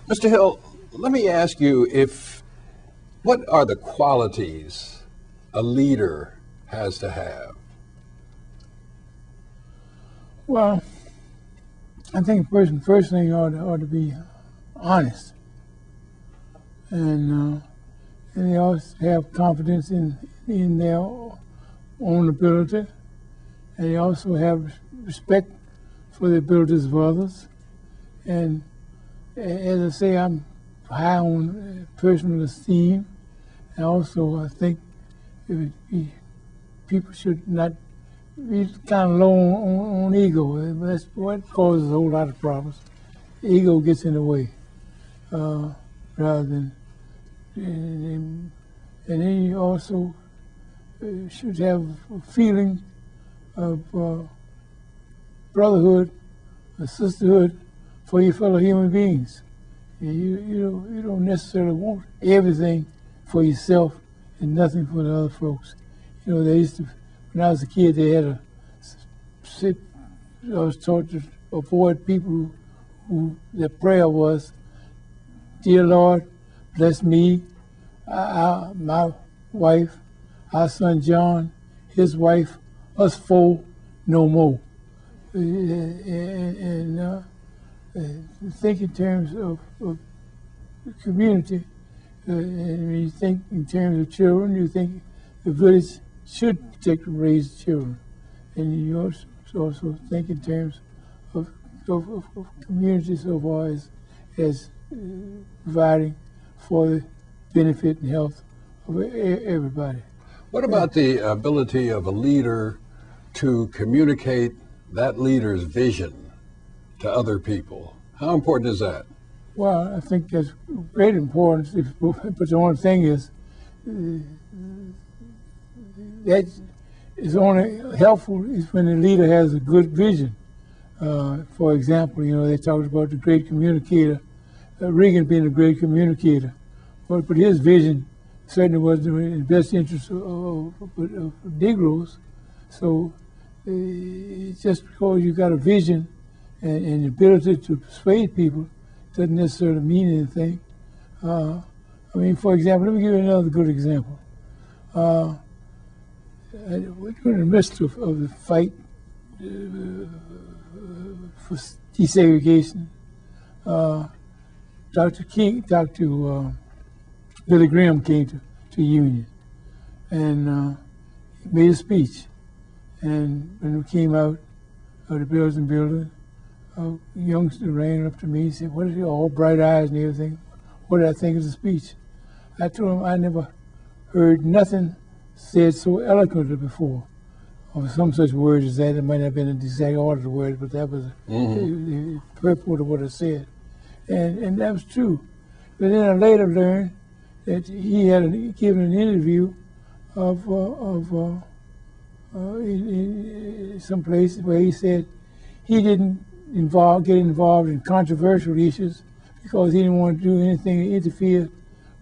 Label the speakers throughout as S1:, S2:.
S1: Mr. Hill, let me ask you what are the qualities a leader has to have?
S2: Well, I think first thing ought to be honest, and they also have confidence in their own ability, and they also have respect for the abilities of others. And as I say, I'm high on personal esteem, and also I think people should not be kind of low on ego. That's what causes a whole lot of problems. Ego gets in the way, rather than, and then you also should have a feeling of brotherhood, a sisterhood for your fellow human beings. You don't necessarily want everything for yourself and nothing for the other folks. You know, they used to, when I was a kid, they had I was taught to avoid people who their prayer was, "Dear Lord, bless me, my wife, our son John, his wife, us four, no more." And think in terms of the community. And when you think in terms of children, you think the village should protect and raise children. And you also think in terms of community so far as providing for the benefit and health of everybody.
S1: What about the ability of a leader to communicate that leader's vision to other people? How important is that?
S2: Well, I think that's great importance. But the only thing is, that is only helpful is when the leader has a good vision. For example, you know, they talked about the great communicator, Reagan being a great communicator, but his vision certainly was in the best interest of Negroes. So just because you got a vision and the ability to persuade people doesn't necessarily mean anything. I mean, for example, let me give you another good example. We're in the midst of the fight for desegregation. Dr. Billy Graham came to Union and made a speech. And when we came out of the building, a youngster ran up to me and said, "What is it, all bright eyes and everything? What did I think of the speech?" I told him I never heard nothing said so eloquently before, or some such words as that. It might not have been in the exact order of the words, but that was the purport of what I said. And that was true. But then I later learned that he had given an interview in some place where he said he didn't get involved in controversial issues because he didn't want to do anything to interfere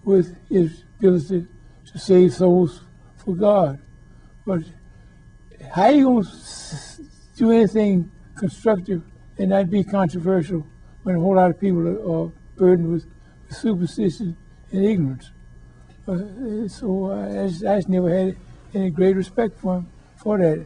S2: with his ability to save souls for God. But how you going to do anything constructive and not be controversial when a whole lot of people are burdened with superstition and ignorance? So I just never had any great respect for him for that.